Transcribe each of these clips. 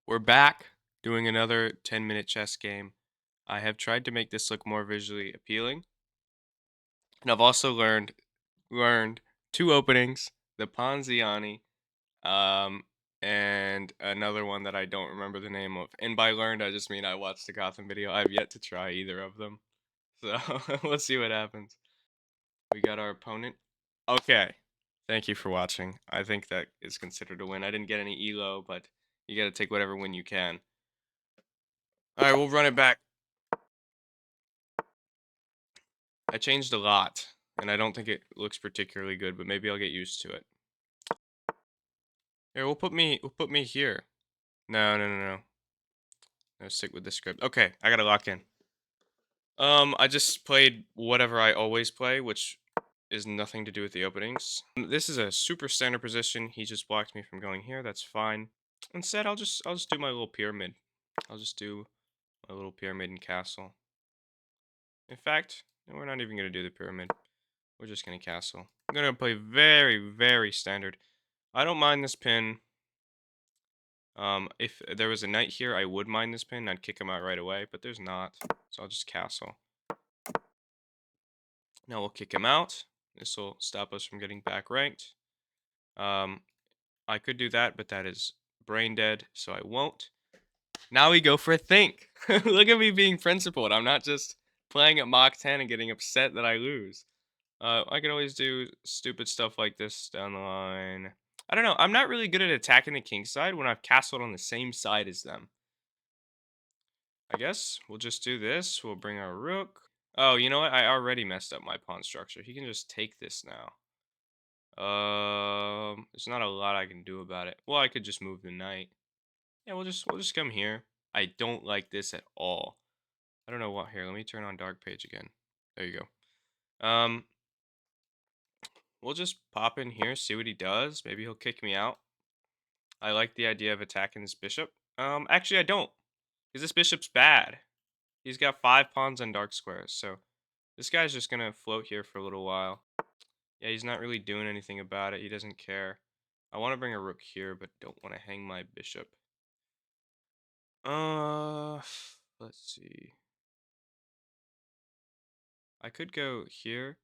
We're back doing another 10-minute chess game. I have tried to make this look more visually appealing, and I've also learned two openings, the Ponziani, um, and another one that I don't remember the name of. And by learned, I just mean I watched the Gotham video. I've yet to try either of them. So let's see what happens. We got our opponent. Okay. Thank you for watching. I think that is considered a win. I didn't get any elo, but you got to take whatever win you can. All right, we'll run it back. I changed a lot, and I don't think it looks particularly good, but maybe I'll get used to it. Here, we'll put me here. No, no, no, no. No, stick with the script. Okay, I gotta lock in. I just played whatever I always play, which is nothing to do with the openings. This is a super standard position. He just blocked me from going here. That's fine. Instead, I'll just do my little pyramid. I'll just do my little pyramid and castle. In fact, no, we're not even gonna do the pyramid. We're just gonna castle. I'm gonna play very, very standard. I don't mind this pin. If there was a knight here, I would mind this pin. I'd kick him out right away, but there's not. So I'll just castle. Now we'll kick him out. This will stop us from getting back ranked. I could do that, but that is brain dead, so I won't. Now we go for a think. Look at me being principled. I'm not just playing at Mach 10 and getting upset that I lose. I could always do stupid stuff like this down the line. I don't know. I'm not really good at attacking the king side when I've castled on the same side as them. I guess we'll just do this. We'll bring our rook. Oh, you know what? I already messed up my pawn structure. He can just take this now. There's not a lot I can do about it. Well, I could just move the knight. Yeah, we'll just come here. I don't like this at all. I don't know what here. Let me turn on dark page again. There you go. We'll just pop in here, see what he does. Maybe he'll kick me out. I like the idea of attacking this bishop. Actually, I don't, because this bishop's bad. He's got 5 pawns on dark squares, so this guy's just gonna float here for a little while. Yeah, he's not really doing anything about it. He doesn't care. I want to bring a rook here, but don't want to hang my bishop. Uh, let's see. I could go here.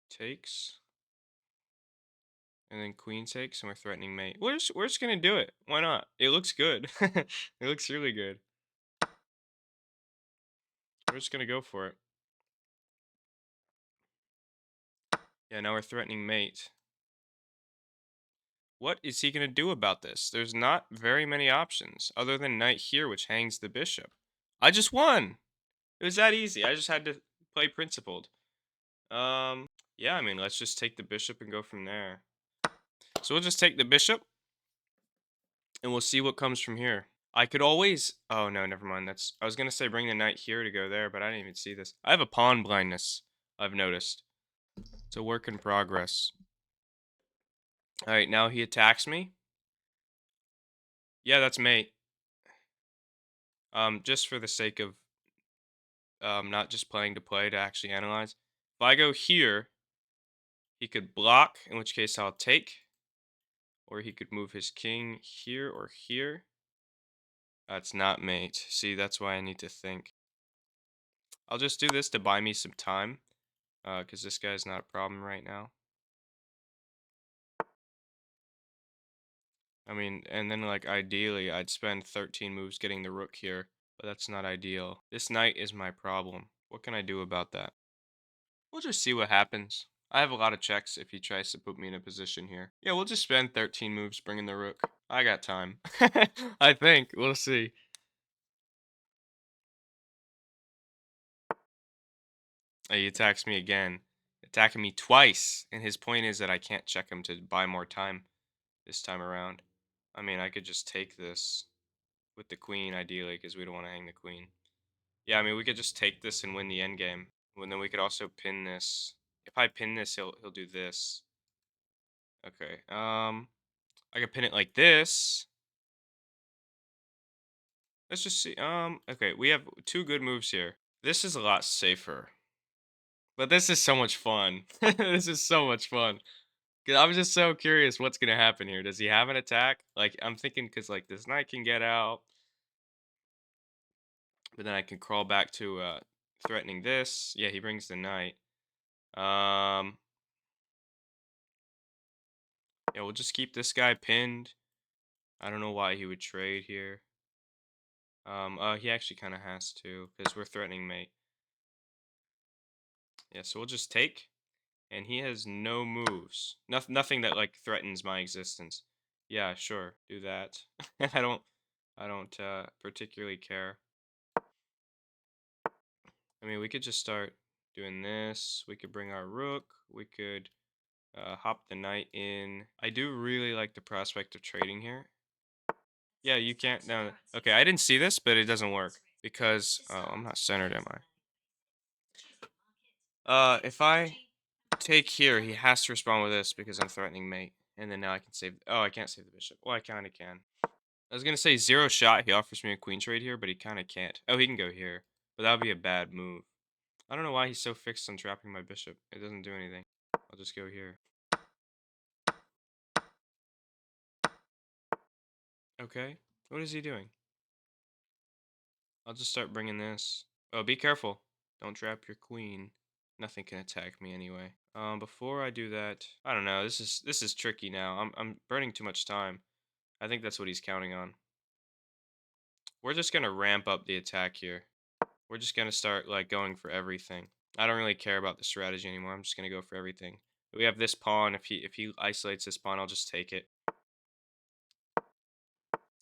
Takes. And then queen takes, and we're threatening mate. We're just gonna do it. Why not? It looks good. It looks really good. We're just gonna go for it. Yeah, now we're threatening mate. What is he gonna do about this? There's not very many options other than knight here, which hangs the bishop. I just won. It was that easy. I just had to play principled. Yeah, I mean, let's just take the bishop and go from there. So we'll just take the bishop, and we'll see what comes from here. I could always. Oh no, never mind. I was gonna say bring the knight here to go there, but I didn't even see this. I have a pawn blindness. I've noticed. It's a work in progress. All right, now he attacks me. Yeah, that's mate. Just for the sake of not just playing to play, to actually analyze. If I go here, he could block, in which case I'll take, or he could move his king here or here. That's not mate. See, that's why I need to think. I'll just do this to buy me some time, because this guy's not a problem right now. I mean, and then like ideally, I'd spend 13 moves getting the rook here, but that's not ideal. This knight is my problem. What can I do about that? We'll just see what happens. I have a lot of checks if he tries to put me in a position here. Yeah, we'll just spend 13 moves bringing the rook. I got time. I think. We'll see. He attacks me again. Attacking me twice. And his point is that I can't check him to buy more time this time around. I mean, I could just take this with the queen, ideally, because we don't want to hang the queen. Yeah, I mean, we could just take this and win the endgame. And then we could also pin this. If I pin this, he'll do this. Okay. I could pin it like this. Let's just see. Okay, we have 2 good moves here. This is a lot safer. But this is so much fun. This is so much fun. 'Cause I was just so curious what's gonna happen here. Does he have an attack? Like, I'm thinking because like, this knight can get out, but then I can crawl back to, threatening this. Yeah, he brings the knight. Um, yeah, we'll just keep this guy pinned. I don't know why he would trade here. He actually kinda has to, because 'cause we're threatening mate. Yeah, so we'll just take, and he has no moves. Nothing that, like, threatens my existence. Yeah, sure, do that. I don't particularly care. I mean, we could just start doing this. We could bring our rook. We could hop the knight in. I do really like the prospect of trading here. Yeah, you can't. No, okay, I didn't see this, but it doesn't work because I'm not centered, am I? If I take here, he has to respond with this because I'm threatening mate, and then now I can save. Oh, I can't save the bishop. Well, I kind of can. I was gonna say zero shot. He offers me a queen trade here, but he kind of can't. Oh, he can go here, but that would be a bad move. I don't know why he's so fixed on trapping my bishop. It doesn't do anything. I'll just go here. Okay. What is he doing? I'll just start bringing this. Oh, be careful. Don't trap your queen. Nothing can attack me anyway. Before I do that, I don't know. This is tricky now. I'm burning too much time. I think that's what he's counting on. We're just gonna ramp up the attack here. We're just gonna start like going for everything. I don't really care about the strategy anymore. I'm just gonna go for everything. We have this pawn. If he isolates this pawn, I'll just take it.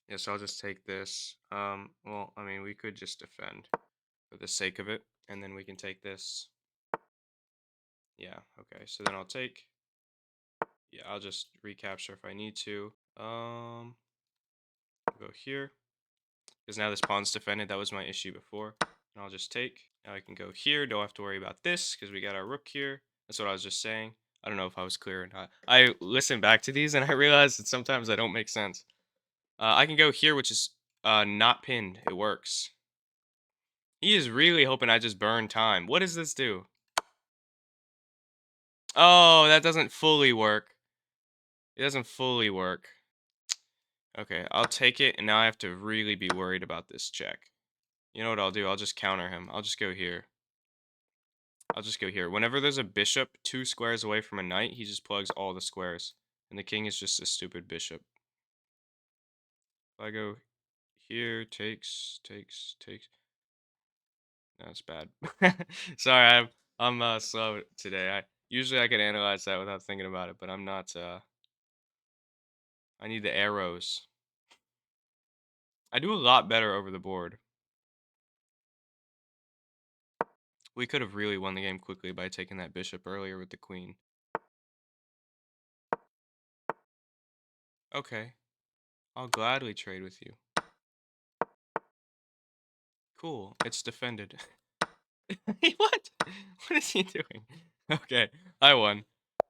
Yes, I'll just take this. Well, I mean, we could just defend for the sake of it, and then we can take this. Yeah, okay. So then I'll take. Yeah, I'll just recapture if I need to. Go here because now this pawn's defended. That was my issue before. And I'll just take. Now I can go here. Don't have to worry about this because we got our rook here. That's what I was just saying. I don't know if I was clear or not. I listened back to these and I realized that sometimes I don't make sense. I can go here, which is not pinned. It works. He is really hoping I just burn time. What does this do? Oh, that doesn't fully work. It doesn't fully work. Okay, I'll take it, and now I have to really be worried about this check. You know what I'll do? I'll just counter him. I'll just go here. I'll just go here. Whenever there's a bishop 2 squares away from a knight, he just plugs all the squares. And the king is just a stupid bishop. If I go here, takes. That's bad. Sorry, I'm slow today. Usually I can analyze that without thinking about it, but I'm not. I need the arrows. I do a lot better over the board. We could have really won the game quickly by taking that bishop earlier with the queen. Okay, I'll gladly trade with you. Cool, it's defended. What? What is he doing? Okay, I won.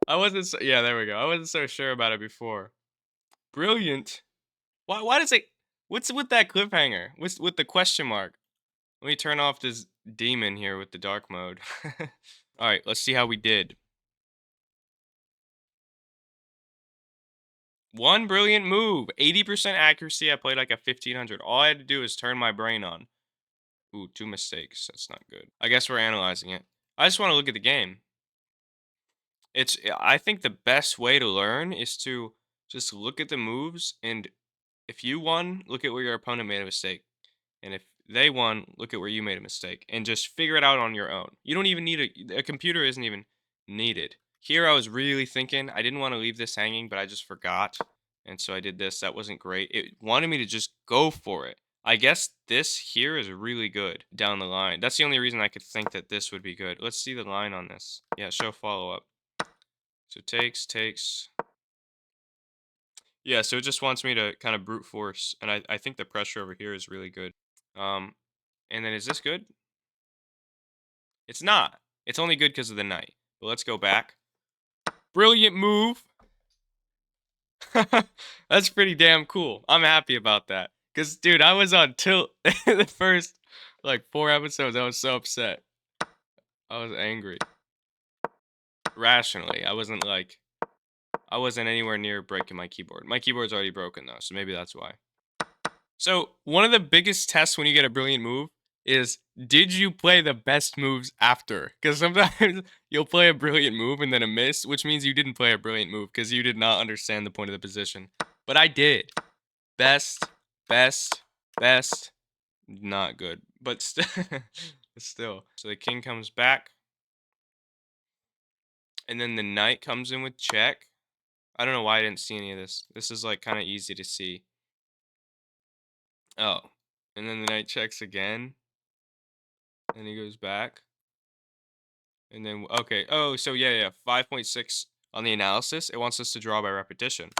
I wasn't so, yeah, there we go. I wasn't so sure about it before. Brilliant. Why does it what's with that cliffhanger? What's with the question mark? Let me turn off this demon here with the dark mode. All right, let's see how we did. One brilliant move, 80% accuracy. I played like a 1500. All I had to do is turn my brain on. Ooh, 2 mistakes. That's not good. I guess we're analyzing it. I just want to look at the game. I think the best way to learn is to just look at the moves, and if you won, look at where your opponent made a mistake. And if they won, look at where you made a mistake and just figure it out on your own. You don't even need a computer isn't even needed. Here I was really thinking, I didn't want to leave this hanging, but I just forgot. And so I did this. That wasn't great. It wanted me to just go for it. I guess this here is really good down the line. That's the only reason I could think that this would be good. Let's see the line on this. Yeah, show follow up. So takes. Yeah, so it just wants me to kind of brute force. And I think the pressure over here is really good. Um, and then is this good? It's not. It's only good because of the knight. But let's go back. Brilliant move. That's pretty damn cool. I'm happy about that. Because, dude, I was on tilt the first, like, 4 episodes. I was so upset. I was angry. Rationally. I wasn't, like, I wasn't anywhere near breaking my keyboard. My keyboard's already broken though, so maybe that's why. So, one of the biggest tests when you get a brilliant move is, did you play the best moves after? Because sometimes you'll play a brilliant move and then a miss, which means you didn't play a brilliant move because you did not understand the point of the position. But I did. Best, best, best. Not good, but still. So the king comes back, and then the knight comes in with check. I don't know why I didn't see any of this. This is like kind of easy to see. Oh, and then the knight checks again, and he goes back, and then okay. Oh, so yeah. 5.6 on the analysis. It wants us to draw by repetition.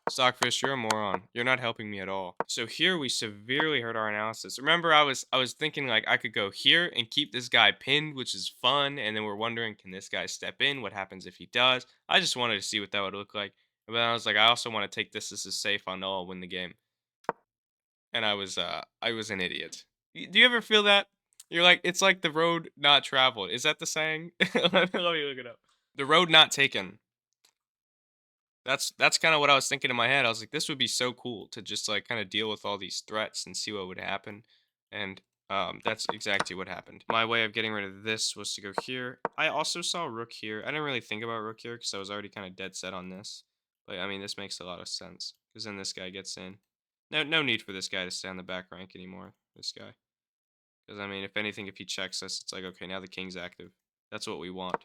Stockfish, you're a moron. You're not helping me at all. So here we severely hurt our analysis. Remember, I was thinking like I could go here and keep this guy pinned, which is fun. And then we're wondering, can this guy step in? What happens if he does? I just wanted to see what that would look like. But then I was like, I also want to take this. This is safe. I know I'll win the game. And I was an idiot. Do you ever feel that? You're like, it's like the road not traveled. Is that the saying? Let me look it up. The road not taken. That's kind of what I was thinking in my head. I was like, this would be so cool to just like kind of deal with all these threats and see what would happen. And that's exactly what happened. My way of getting rid of this was to go here. I also saw rook here. I didn't really think about rook here because I was already kind of dead set on this. But I mean, this makes a lot of sense because then this guy gets in. No need for this guy to stay on the back rank anymore. This guy, because I mean, if anything, if he checks us, it's like okay, now the king's active. That's what we want.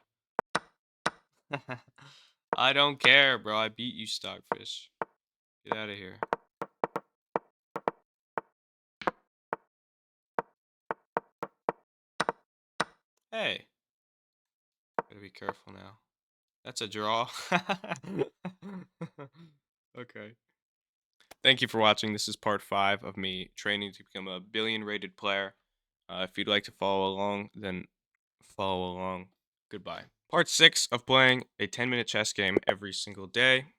I don't care, bro. I beat you, Stockfish. Get out of here. Hey, gotta be careful now. That's a draw. Okay. Thank you for watching. This is part 5 of me training to become a billion rated player. If you'd like to follow along, then follow along. Goodbye. Part 6 of playing a 10-minute chess game every single day.